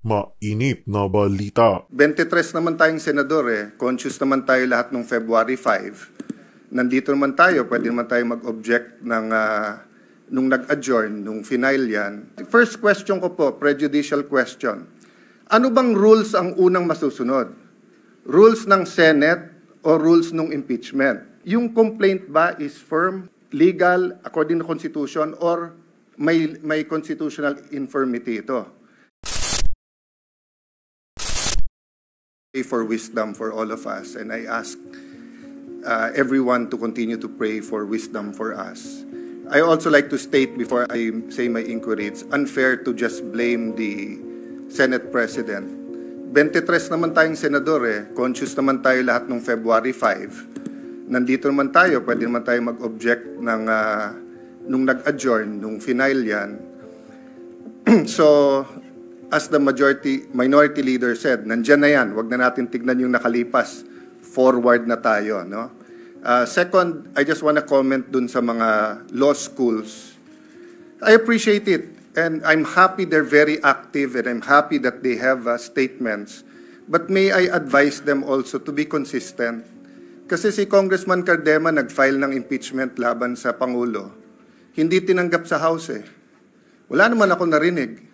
Mainit na balita. 23 naman tayong senador Conscious naman tayo lahat ng February 5. Nandito naman tayo, pwede naman tayo mag-object ng nung nag-adjourn, nung final yan. First question ko po, prejudicial question. Ano bang rules ang unang masusunod? Rules ng Senate o rules ng impeachment? Yung complaint ba is firm, legal, according to Constitution, or may constitutional infirmity ito? For wisdom for all of us, and I ask everyone to continue to pray for wisdom for us. I also like to state before I say my inquiry, it's unfair to just blame the Senate President. 23 naman tayong senador Conscious naman tayo lahat ng February 5. Nandito naman tayo, pwede naman tayo mag-object ng nung nag-adjourn, nung final yan. So, as the minority leader said, nandyan na yan. Huwag na natin tignan yung nakalipas. Forward na tayo, no? Second, I just want to comment dun sa mga law schools. I appreciate it. And I'm happy they're very active, and I'm happy that they have statements. But may I advise them also to be consistent? Kasi si Congressman Cardema nag-file ng impeachment laban sa Pangulo. Hindi tinanggap sa House Wala naman ako narinig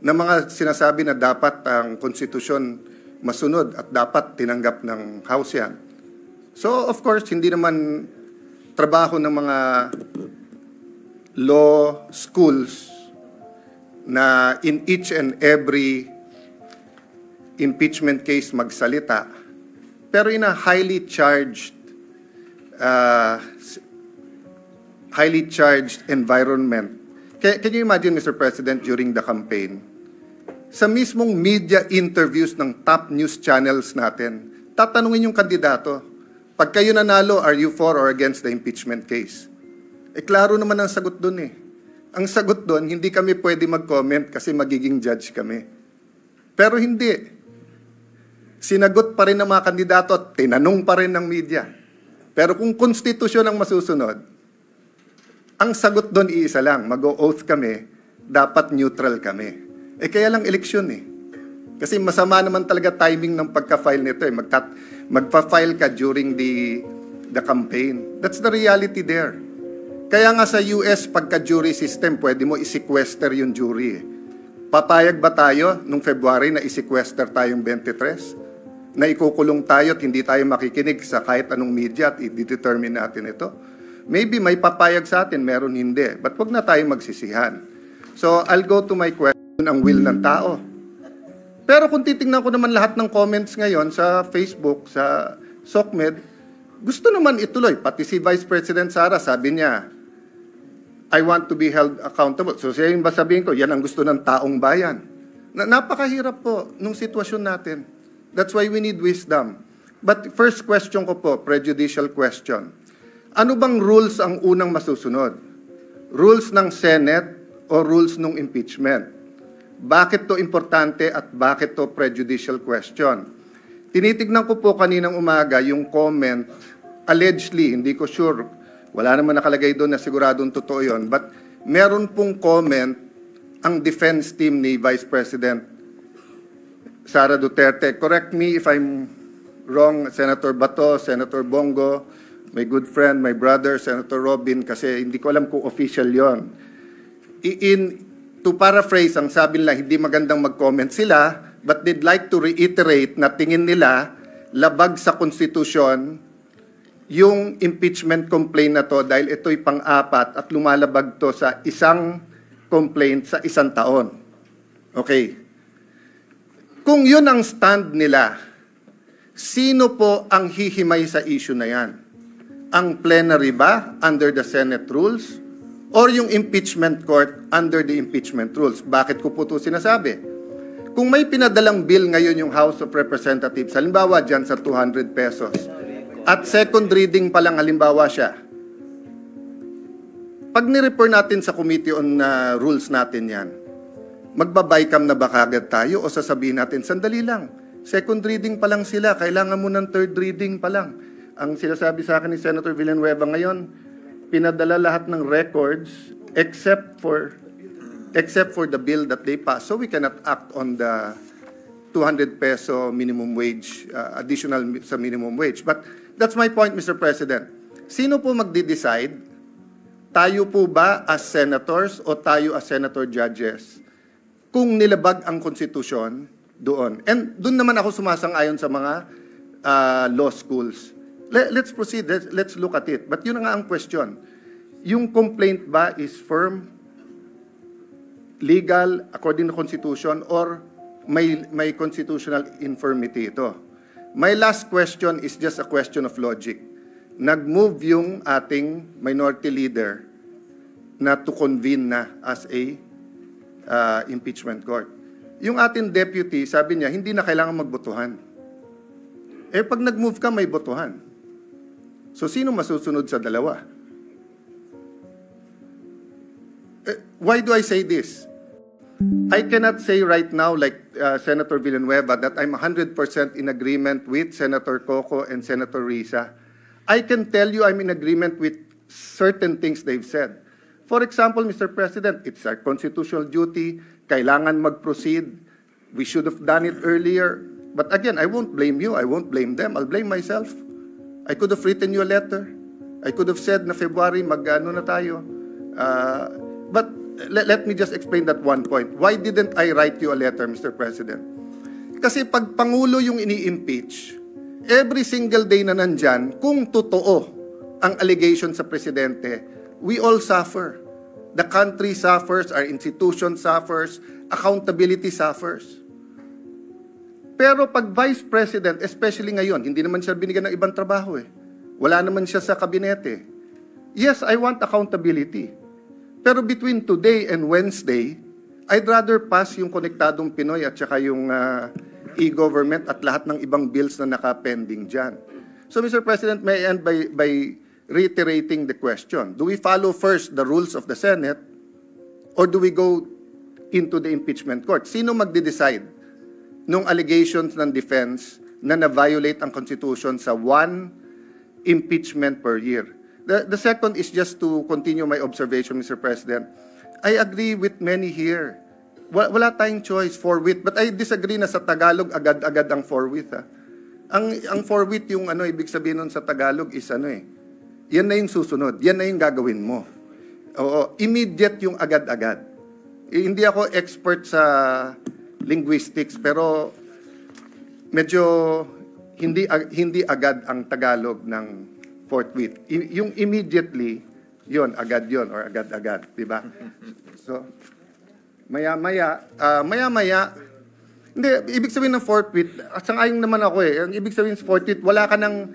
na mga sinasabi na dapat ang konstitusyon masunod at dapat tinanggap ng House yan. So, of course, hindi naman trabaho ng mga law schools na in each and every impeachment case magsalita. Pero in a highly charged environment. Can you imagine, Mr. President, during the campaign, sa mismong media interviews ng top news channels natin, tatanungin yung kandidato, pag kayo nanalo, are you for or against the impeachment case? Klaro naman ang sagot dun Ang sagot dun, hindi kami pwede mag-comment kasi magiging judge kami. Pero hindi. Sinagot pa rin ng mga kandidato at tinanong pa rin ng media. Pero kung konstitusyon ang masusunod, ang sagot dun iisa lang, mag-o-oath kami, dapat neutral kami. Kaya lang eleksyon Kasi masama naman talaga timing ng pagka-file nito Magpa-file ka during the campaign. That's the reality there. Kaya nga sa US, pagka-jury system, pwede mo i-sequester yung jury Papayag ba tayo nung February na i-sequester tayong 23? Na ikukulong tayo at hindi tayo makikinig sa kahit anong media at i-determine natin ito? Maybe may papayag sa atin, meron hindi. But wag na tayo magsisihan. So, I'll go to my question. Ang will ng tao. Pero kung titingnan ko naman lahat ng comments ngayon sa Facebook, sa SOCMED, gusto naman ituloy. Pati si Vice President Sara, sabi niya, I want to be held accountable. So siya yung ba sabihin ko, yan ang gusto ng taong bayan. Napakahirap po nung sitwasyon natin. That's why we need wisdom. But first question ko po, prejudicial question. Ano bang rules ang unang masusunod? Rules ng Senate o rules ng impeachment? Bakit to importante at bakit to prejudicial question? Tinitignan ko po kaninang umaga yung comment, allegedly, hindi ko sure, wala naman nakalagay doon na siguradong totoo yun, but meron pong comment ang defense team ni Vice President Sara Duterte. Correct me if I'm wrong, Senator Bato, Senator Bongo, my good friend, my brother, Senator Robin, kasi hindi ko alam kung official yon. To paraphrase, ang sabi nila, hindi magandang mag-comment sila, but they'd like to reiterate na tingin nila labag sa konstitusyon yung impeachment complaint na to dahil ito'y pang-apat at lumalabag to sa isang complaint sa isang taon. Okay. Kung yun ang stand nila, sino po ang hihimay sa issue na yan? Ang plenary ba under the Senate rules? Or yung impeachment court under the impeachment rules? Bakit ko po ito sinasabi? Kung may pinadalang bill ngayon yung House of Representatives, halimbawa dyan sa 200 pesos, at second reading pa lang halimbawa siya, pag ni-refer natin sa Committee on Rules natin yan, magbabaycam na ba kagad tayo o sasabihin natin, sandali lang, second reading pa lang sila, kailangan mo ng third reading pa lang. Ang sinasabi sa akin ni Senator Villanueva ngayon, pinadala lahat ng records except for except for the bill that they passed. So we cannot act on the 200 peso minimum wage, additional sa minimum wage. But that's my point, Mr. President. Sino po magde-decide? Tayo po ba as senators o tayo as senator judges? Kung nilabag ang konstitusyon doon. And doon naman ako sumasang-ayon sa mga law schools. Let's proceed. Let's look at it. But yun na nga ang question. Yung complaint ba is firm, legal, according to Constitution, or may constitutional infirmity ito? My last question is just a question of logic. Nag-move yung ating minority leader na to convene na as a impeachment court. Yung ating deputy, sabi niya, hindi na kailangan magbotohan. Eh, pag nag-move ka, may botohan. So, sino masusunod sa dalawa? Why do I say this? I cannot say right now, like Senator Villanueva, that I'm 100% in agreement with Senator Coco and Senator Risa. I can tell you I'm in agreement with certain things they've said. For example, Mr. President, it's our constitutional duty. Kailangan mag-proceed. We should have done it earlier. But again, I won't blame you. I won't blame them. I'll blame myself. I could have written you a letter. I could have said na February, mag-ano na tayo. But let me just explain that one point. Why didn't I write you a letter, Mr. President? Kasi pag Pangulo yung ini-impeach, every single day na nandyan, kung totoo ang allegation sa Presidente, we all suffer. The country suffers, our institution suffers, accountability suffers. Pero pag Vice President, especially ngayon, hindi naman siya binigyan ng ibang trabaho eh. Wala naman siya sa kabinete. Yes, I want accountability. Pero between today and Wednesday, I'd rather pass yung Konektadong Pinoy at saka yung e-government at lahat ng ibang bills na nakapending dyan. So, Mr. President, may I end by reiterating the question. Do we follow first the rules of the Senate or do we go into the impeachment court? Sino magde-decide nung allegations ng defense na na-violate ang Constitution sa one impeachment per year? The second is just to continue my observation, Mr. President. I agree with many here. Wala tayong choice, forthwith. But I disagree na sa Tagalog, agad-agad ang forthwith. Ang forthwith, yung ibig sabihin nun sa Tagalog is yan na yung susunod. Yan na yung gagawin mo. Oo, immediate yung agad-agad. Hindi ako expert sa linguistics, pero medyo hindi agad ang Tagalog ng forthwith. Yung immediately, yon agad yon or agad-agad, di ba? So, maya-maya, hindi, ibig sabihin ng forthwith, sang-ayon naman ako eh. Ang ibig sabihin ng forthwith, wala ka nang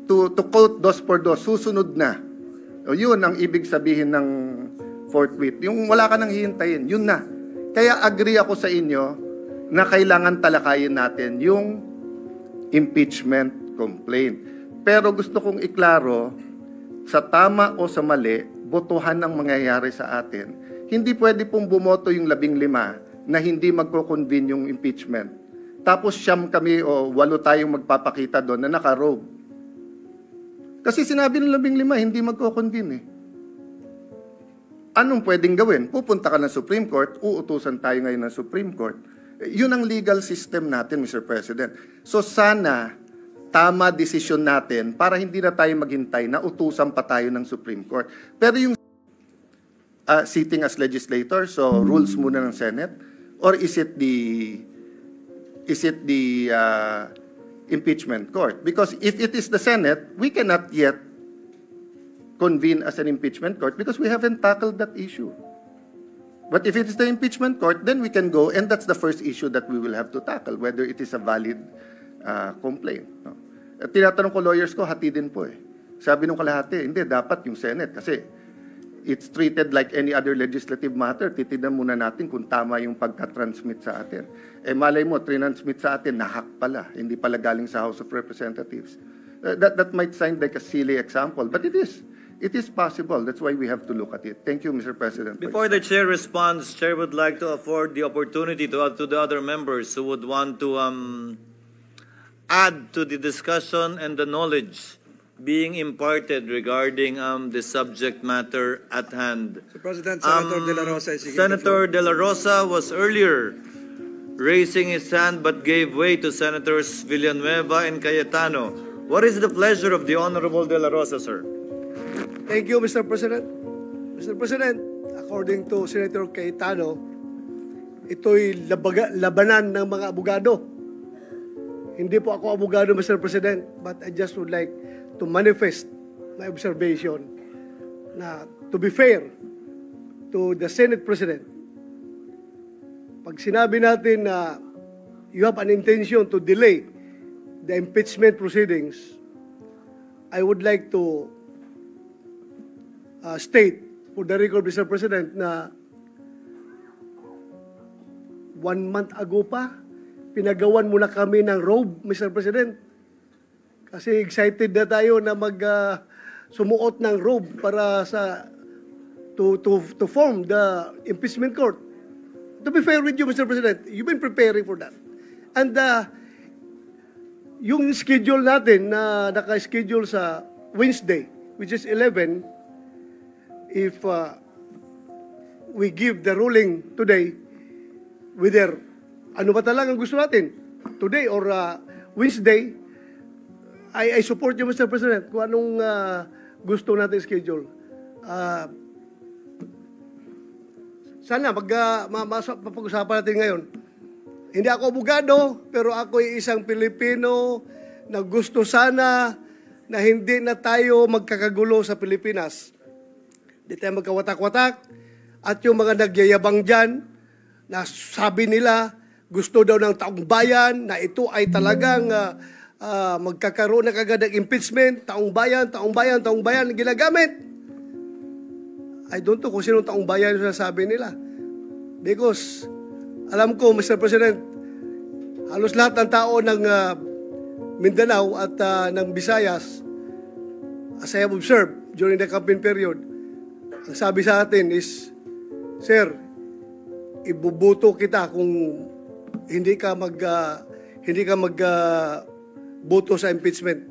to quote dos por dos, susunod na. O yun ang ibig sabihin ng forthwith. Yung wala ka nang hihintayin, yun na. Kaya agree ako sa inyo na kailangan talakayin natin yung impeachment complaint. Pero gusto kong iklaro, sa tama o sa mali, botohan ang mangyayari sa atin. Hindi pwede pong bumoto yung 15 na hindi magko-convene yung impeachment. Tapos 9 kami o 8 tayong magpapakita doon na naka-robe. Kasi sinabi ng 15, hindi magko-convene eh. Anong pwedeng gawin? Pupunta ka ng Supreme Court, uutusan tayo ngayon ng Supreme Court. Yun ang legal system natin, Mr. President. So sana, tama desisyon natin para hindi na tayo maghintay na utusan pa tayo ng Supreme Court. Pero yung sitting as legislator, so rules muna ng Senate, or is it the impeachment court? Because if it is the Senate, we cannot yet convene as an impeachment court because we haven't tackled that issue. But if it is the impeachment court, then we can go, and that's the first issue that we will have to tackle, whether it is a valid complaint. No? At tinatanong ko lawyers ko, hati din po eh. Sabi nung kalahati, hindi, dapat yung Senate kasi it's treated like any other legislative matter. Titignan muna natin kung tama yung pagka-transmit sa atin. Eh malay mo, transmit sa atin, nahack pala, hindi pala galing sa House of Representatives. That might sound like a silly example, but it is. It is possible. That's why we have to look at it. Thank you, Mr. President. Before the chair responds, chair would like to afford the opportunity to the other members who would want to add to the discussion and the knowledge being imparted regarding the subject matter at hand. Mr. President, Senator De La Rosa is seeking the Senator floor. De La Rosa was earlier raising his hand but gave way to Senators Villanueva and Cayetano. What is the pleasure of the Honorable De La Rosa, sir? Thank you, Mr. President. Mr. President, according to Senator Cayetano, ito'y labanan ng mga abogado. Hindi po ako abogado, Mr. President, but I just would like to manifest my observation na to be fair to the Senate President, pag sinabi natin na you have an intention to delay the impeachment proceedings, I would like to state for the record, Mr. President, na 1 month ago pa, pinagawan muna kami ng robe, Mr. President. Kasi excited na tayo na sumuot ng robe para to form the impeachment court. To be fair with you, Mr. President, you've been preparing for that. And yung schedule natin na naka-schedule sa Wednesday, which is 11, if we give the ruling today, whether ano ba talagang gusto natin, today or Wednesday, I support you, Mr. President, kung anong gusto natin schedule. Sana mapag-usapan natin ngayon. Hindi ako abogado, pero ako ay isang Pilipino na gusto sana na hindi na tayo magkakagulo sa Pilipinas. Hindi tayo magkawatak-watak. At yung mga nagyayabang dyan, na sabi nila, gusto daw ng taong bayan, na ito ay talagang magkakaroon na kagad ng impeachment, taong bayan, ginagamit. I don't know kung sino taong bayan yung sasabi nila. Because, alam ko, Mr. President, halos lahat ng tao ng Mindanao at ng Visayas, as I have observed during the campaign period, ang sabi sa atin is, Sir, ibubuto kita kung hindi ka magboto sa impeachment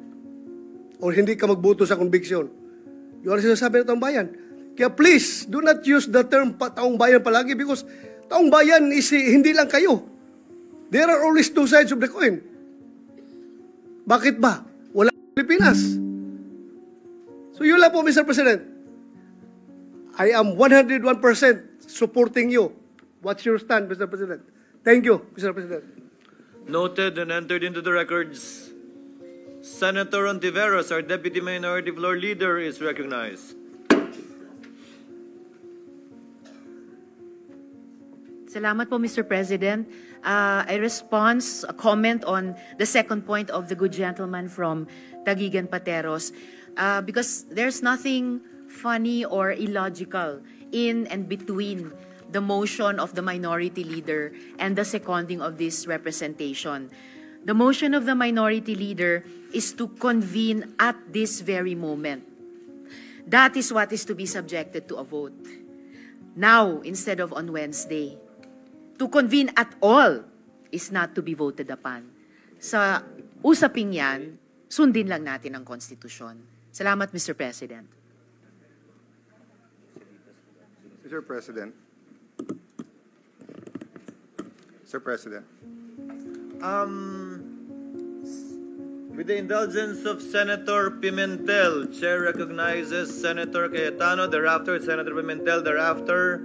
or hindi ka magboto sa conviction. Yun ang sinasabi ng taong bayan. Kaya please, do not use the term taong bayan palagi because taong bayan is hindi lang kayo. There are always two sides of the coin. Bakit ba? Wala Pilipinas. So yun lang po, Mr. President. I am 101% supporting you. What's your stand, Mr. President? Thank you, Mr. President. Noted and entered into the records. Senator Ontiveros, our Deputy Minority Floor Leader, is recognized. Salamat po, Mr. President. I a comment on the second point of the good gentleman from Taguigan Pateros, because there's nothing funny or illogical in and between the motion of the minority leader and the seconding of this representation. The motion of the minority leader is to convene at this very moment. That is what is to be subjected to a vote. Now, instead of on Wednesday. To convene at all is not to be voted upon. Sa usaping yan, sundin lang natin ang konstitusyon. Salamat, Mr. President. Mr. President. Mr. President. With the indulgence of Senator Pimentel, Chair recognizes Senator Cayetano, thereafter Senator Pimentel, thereafter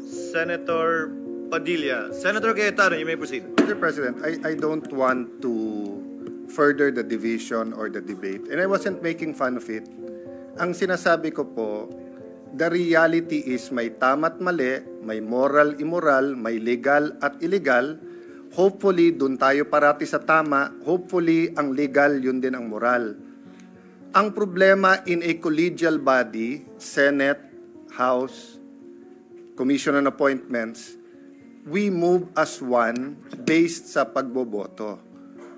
Senator Padilla. Senator Cayetano, you may proceed. Mr. President, I don't want to further the division or the debate. And I wasn't making fun of it. Ang sinasabi ko po, the reality is may tama't mali, may moral, immoral, may legal at illegal. Hopefully, dun tayo parati sa tama. Hopefully, ang legal, yun din ang moral. Ang problema in a collegial body, Senate, House, Commission on Appointments, we move as one based sa pagboboto.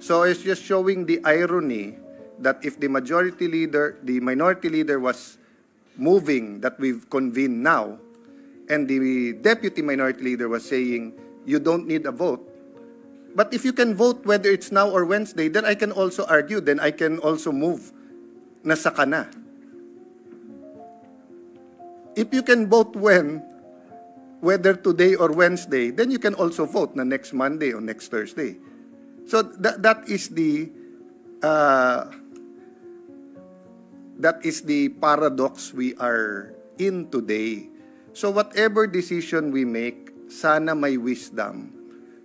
So it's just showing the irony that if the minority leader was moving that we've convened now, and the deputy minority leader was saying, you don't need a vote. But if you can vote whether it's now or Wednesday, then I can also argue, then I can also move nasa ka na. If you can vote whether today or Wednesday, then you can also vote na next Monday or next Thursday. So that is the paradox we are in today. So whatever decision we make, sana may wisdom.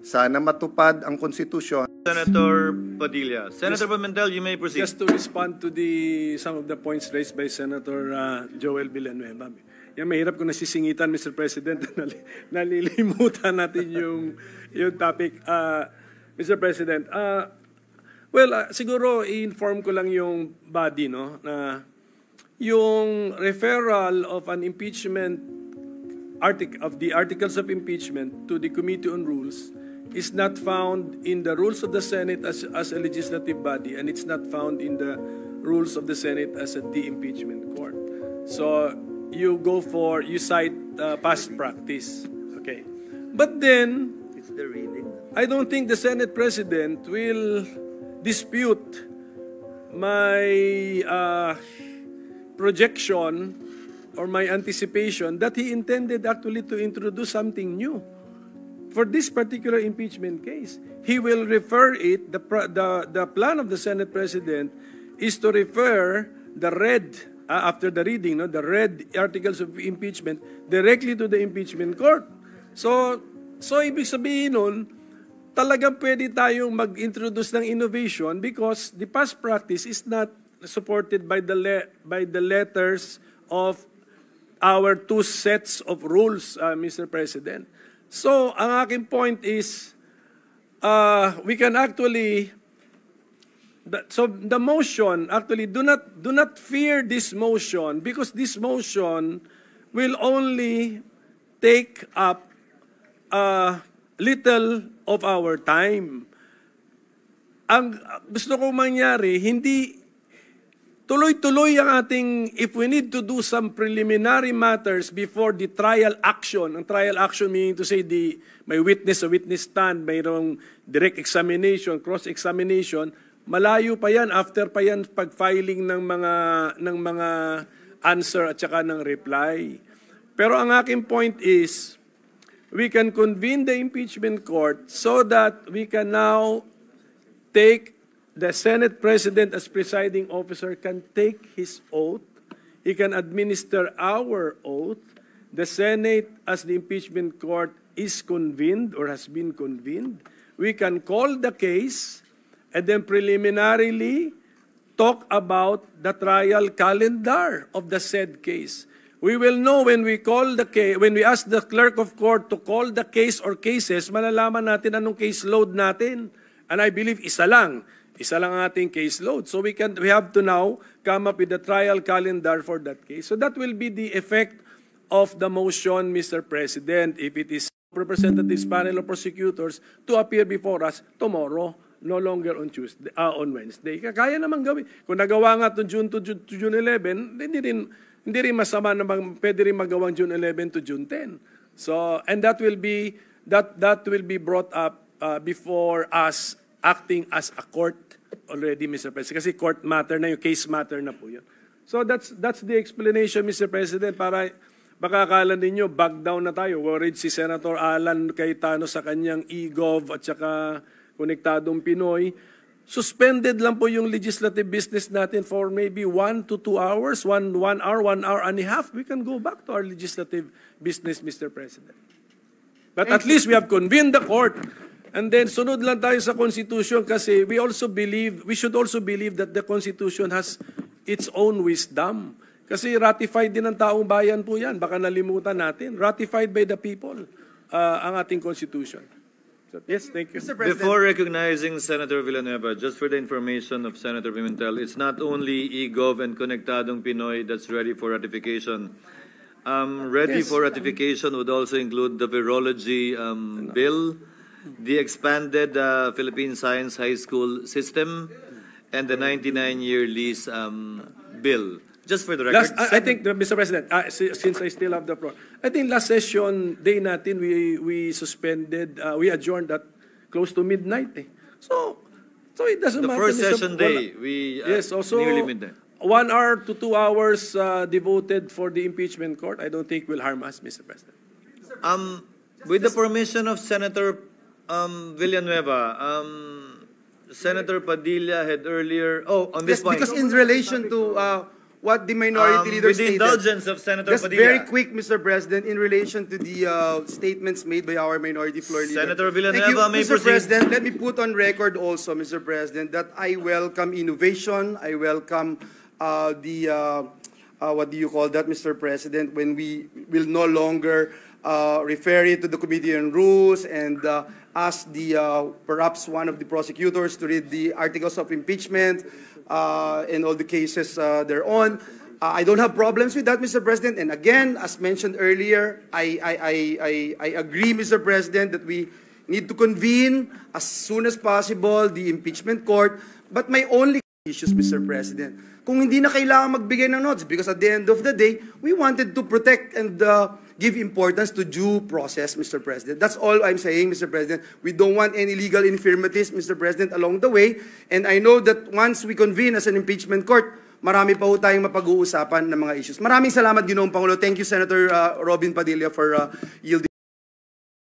Sana matupad ang konstitusyon. Senator Padilla. Senator Pimentel, you may proceed. Just to respond to some of the points raised by Senator Joel Villanueva. Yan, mahirap kung nasisingitan, Mr. President. Nalilimutan natin yung topic. Mr. President, siguro i-inform ko lang yung body, no, na yung referral of an impeachment of the articles of impeachment to the Committee on Rules is not found in the rules of the Senate as a legislative body, and it's not found in the rules of the Senate as a de-impeachment court. So you cite past practice. Okay. But then, It's the reading. I don't think the Senate President will dispute my projection or my anticipation that he intended actually to introduce something new for this particular impeachment case. He will refer it, the plan of the Senate President is to refer the after the reading, the read articles of impeachment directly to the impeachment court. So ibig sabihin nun, talagang pwede tayong mag-introduce ng innovation because the past practice is not supported by the letters of our two sets of rules, Mr. President. So, ang aking point is, we can actually, the motion, actually, do not fear this motion because this motion will only take up little of our time. Ang gusto kong mangyari, hindi tuloy-tuloy ang ating, if we need to do some preliminary matters before the trial action, ang trial action meaning to say may witness o witness stand, mayroong direct examination, cross-examination, malayo pa yan, after pa yan pag-filing ng mga answer at saka ng reply. Pero ang aking point is, we can convene the impeachment court so that we can now take the Senate President as presiding officer can take his oath. He can administer our oath. The Senate as the impeachment court is convened or has been convened. We can call the case and then preliminarily talk about the trial calendar of the said case. We will know when we call the case, when we ask the clerk of court to call the case or cases, malalaman natin anong case load natin. And I believe isa lang ang ating case load. So we have to now come up with the trial calendar for that case. So that will be the effect of the motion, Mr. President, if it is representatives panel of prosecutors to appear before us tomorrow, no longer on Wednesday. Kaya naman gawin. Kung nagawa nga to June 11, hindi rin masama na pwede rin magawang June 11 to June 10. So, and that will be brought up before us acting as a court already, Mr. President. Kasi court matter na yung case matter na po yun. So that's the explanation, Mr. President, para baka akala ninyo back down na tayo. Worried si Senator Alan Cayetano sa kanyang e-gov at saka konektadong Pinoy. Suspended lang po yung legislative business natin for maybe 1 to 2 hours, 1 hour and a half. We can go back to our legislative business, Mr. President. But at least we have convened the court. And then sunod lang tayo sa Constitution kasi we should also believe that the Constitution has its own wisdom. Kasi ratified din ng taong bayan po yan. Baka nalimutan natin. Ratified by the people ang ating Constitution. So, yes, thank you. Before recognizing Senator Villanueva, just for the information of Senator Pimentel, it's not only eGov and Konektadong Pinoy that's ready for ratification. Ready for ratification would also include the virology bill, the expanded Philippine Science High School system, and the 99-year lease bill. Just for the record. I think, Mr. President, since I still have the floor, I think last session day natin, we suspended, we adjourned at close to midnight. So it doesn't matter. The first session day, we yes, also, nearly midnight. 1 hour to 2 hours devoted for the impeachment court, I don't think will harm us, Mr. President. With the permission of Senator Villanueva, Senator Padilla had earlier, on this point. Because in relation to what the minority leader with the stated. indulgence of Senator Just Padilla. very quick, Mr. President, in relation to the statements made by our minority floor leader. Senator Villanueva Thank you, may Mr. proceed. President, let me put on record also, Mr. President, that I welcome innovation. I welcome what do you call that, Mr. President, when we will no longer refer it to the Committee on Rules and ask perhaps one of the prosecutors to read the articles of impeachment and all the cases thereon. I don't have problems with that, Mr. President. And again, as mentioned earlier, I agree, Mr. President, that we need to convene as soon as possible the impeachment court. But my only issues, Mr. President, kung hindi na kailangan magbigay ng notes, because at the end of the day, we wanted to protect and give importance to due process, Mr. President. That's all I'm saying, Mr. President. We don't want any legal infirmities, Mr. President, along the way. And I know that once we convene as an impeachment court, marami pa ho tayong mapag-uusapan ng mga issues. Maraming salamat, Ginoong Pangulo. Thank you, Senator Robin Padilla, for yielding.